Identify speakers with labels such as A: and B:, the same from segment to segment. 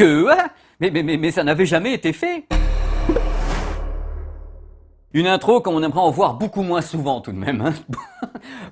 A: Que? Mais ça n'avait jamais été fait. Une intro comme on aimerait en voir beaucoup moins souvent tout de même. Hein.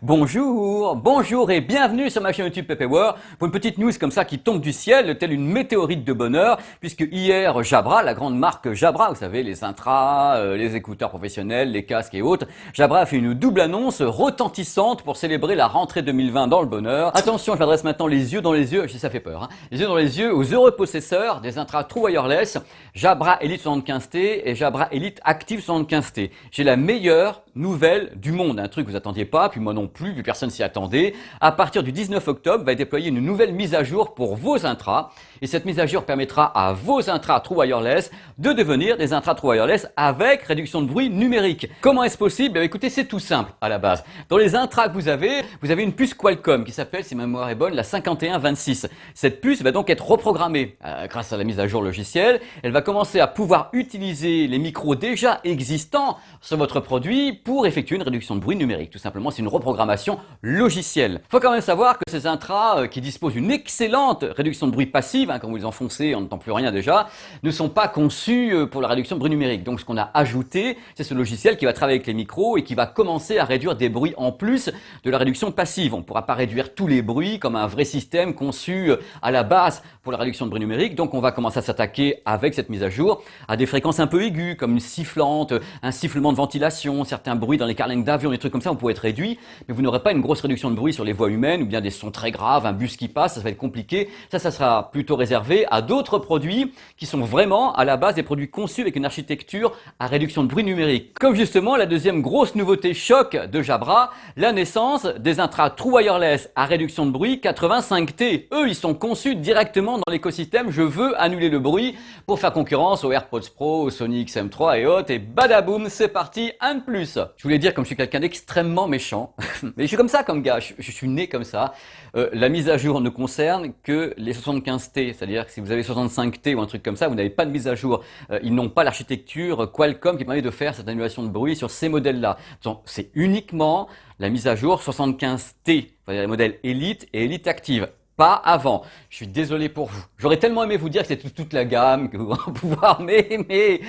A: Bonjour et bienvenue sur ma chaîne YouTube PPWR pour une petite news comme ça qui tombe du ciel, telle une météorite de bonheur, puisque hier Jabra, la grande marque Jabra, vous savez, les intras, les écouteurs professionnels, les casques et autres, Jabra a fait une double annonce retentissante pour célébrer la rentrée 2020 dans le bonheur. Attention, je m'adresse maintenant les yeux dans les yeux, ça fait peur, hein, les yeux dans les yeux aux heureux possesseurs des intras True Wireless, Jabra Elite 75T et Jabra Elite Active 75T. J'ai la meilleure nouvelle du monde, un truc que vous attendiez pas, puis moi non plus, puis personne s'y attendait. À partir du 19 octobre, va être déployée une nouvelle mise à jour pour vos intras. Et cette mise à jour permettra à vos intras True Wireless de devenir des intras True Wireless avec réduction de bruit numérique. Comment est-ce possible? Écoutez, c'est tout simple à la base. Dans les intras que vous avez une puce Qualcomm qui s'appelle, si ma mémoire est bonne, la 5126. Cette puce va donc être reprogrammée grâce à la mise à jour logicielle. Elle va commencer à pouvoir utiliser les micros déjà existants sur votre produit pour effectuer une réduction de bruit numérique. Tout simplement, c'est une reprogrammation logicielle. Il faut quand même savoir que ces intras qui disposent d'une excellente réduction de bruit passive, quand vous les enfoncez, on n'entend plus rien déjà, ne sont pas conçus pour la réduction de bruit numérique. Donc ce qu'on a ajouté, c'est ce logiciel qui va travailler avec les micros et qui va commencer à réduire des bruits en plus de la réduction passive. On ne pourra pas réduire tous les bruits comme un vrai système conçu à la base pour la réduction de bruit numérique. Donc on va commencer à s'attaquer avec cette mise à jour à des fréquences un peu aiguës comme une sifflante, un sifflement de ventilation, certains bruits dans les carlingues d'avion, des trucs comme ça, on pourrait être réduit, mais vous n'aurez pas une grosse réduction de bruit sur les voix humaines ou bien des sons très graves, un bus qui passe, ça va être compliqué. Ça sera plutôt réservé à d'autres produits qui sont vraiment à la base des produits conçus avec une architecture à réduction de bruit numérique. Comme justement la deuxième grosse nouveauté choc de Jabra, la naissance des intras True Wireless à réduction de bruit 85T. Eux, ils sont conçus directement dans l'écosystème. Je veux annuler le bruit pour faire concurrence aux AirPods Pro, aux Sony XM3 et autres. Et badaboum, c'est parti, un de plus. Je voulais dire comme je suis quelqu'un d'extrêmement méchant, mais je suis comme ça comme gars, je suis né comme ça. La mise à jour ne concerne que les 75T, c'est-à-dire que si vous avez 65T ou un truc comme ça, vous n'avez pas de mise à jour. Ils n'ont pas l'architecture Qualcomm qui permet de faire cette annulation de bruit sur ces modèles-là. C'est uniquement la mise à jour 75T, c'est-à-dire les modèles Elite et Elite Active. Pas avant. Je suis désolé pour vous. J'aurais tellement aimé vous dire que c'était toute la gamme, que vous allez pouvoir, mais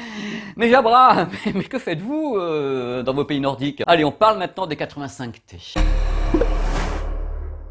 A: Jabra, mais que faites-vous dans vos pays nordiques? Allez, on parle maintenant des 85T.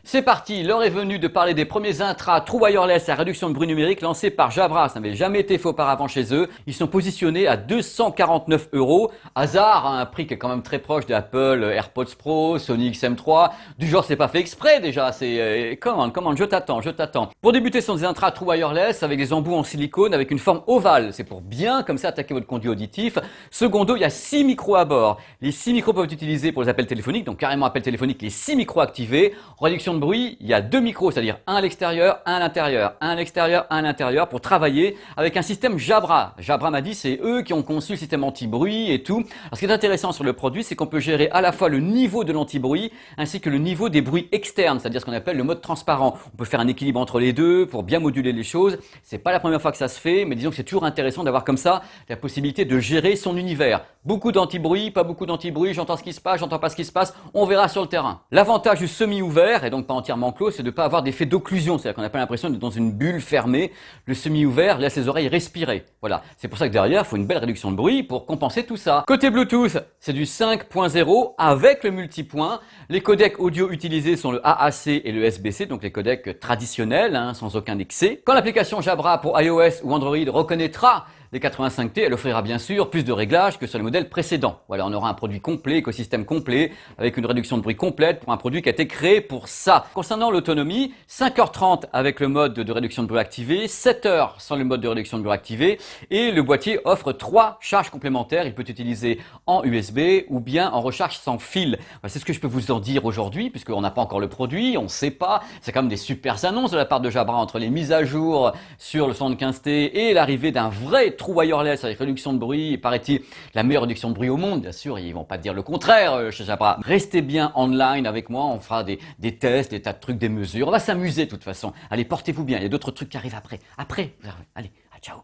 A: C'est parti, l'heure est venue de parler des premiers intras True Wireless à réduction de bruit numérique lancés par Jabra. Ça n'avait jamais été fait auparavant chez eux. Ils sont positionnés à 249 €. Hasard, un prix qui est quand même très proche d'Apple, AirPods Pro, Sony XM3. Du genre, c'est pas fait exprès déjà. C'est comment, je t'attends. Pour débuter, ce sont des intras True Wireless avec des embouts en silicone avec une forme ovale. C'est pour bien comme ça attaquer votre conduit auditif. Secondo, il y a 6 micros à bord. Les 6 micros peuvent être utilisés pour les appels téléphoniques, donc carrément appels téléphoniques, les 6 micros activés. En réduction de bruit, il y a 2 micros, c'est-à-dire un à l'extérieur, un à l'intérieur, un à l'extérieur, un à l'intérieur pour travailler avec un système Jabra. Jabra m'a dit c'est eux qui ont conçu le système anti-bruit et tout. Alors ce qui est intéressant sur le produit, c'est qu'on peut gérer à la fois le niveau de l'anti-bruit ainsi que le niveau des bruits externes, c'est-à-dire ce qu'on appelle le mode transparent. On peut faire un équilibre entre les deux pour bien moduler les choses. C'est pas la première fois que ça se fait, mais disons que c'est toujours intéressant d'avoir comme ça la possibilité de gérer son univers. Beaucoup d'anti-bruit, pas beaucoup d'anti-bruit, j'entends ce qui se passe, j'entends pas ce qui se passe, on verra sur le terrain. L'avantage du semi-ouvert, et donc pas entièrement clos, c'est de ne pas avoir d'effet d'occlusion, c'est-à-dire qu'on n'a pas l'impression d'être dans une bulle fermée. Le semi-ouvert laisse les oreilles respirer. Voilà, c'est pour ça que derrière, il faut une belle réduction de bruit pour compenser tout ça. Côté Bluetooth, c'est du 5.0 avec le multipoint. Les codecs audio utilisés sont le AAC et le SBC, donc les codecs traditionnels, sans aucun excès. Quand l'application Jabra pour iOS ou Android reconnaîtra les 85T, elle offrira bien sûr plus de réglages que sur le modèle précédent. Voilà, on aura un produit complet, écosystème complet, avec une réduction de bruit complète pour un produit qui a été créé pour ça. Concernant l'autonomie, 5h30 avec le mode de réduction de bruit activé, 7h sans le mode de réduction de bruit activé, et le boîtier offre 3 charges complémentaires. Il peut être utilisé en USB ou bien en recharge sans fil. Voilà, c'est ce que je peux vous en dire aujourd'hui, puisqu'on n'a pas encore le produit, on ne sait pas. C'est quand même des super annonces de la part de Jabra entre les mises à jour sur le 75T et l'arrivée d'un vrai True Wireless avec réduction de bruit, paraît-il la meilleure réduction de bruit au monde, bien sûr, ils vont pas dire le contraire chez Jabra. Restez bien online avec moi, on fera des tests, des tas de trucs, des mesures, on va s'amuser de toute façon. Allez, portez-vous bien, il y a d'autres trucs qui arrivent après. Allez, ciao.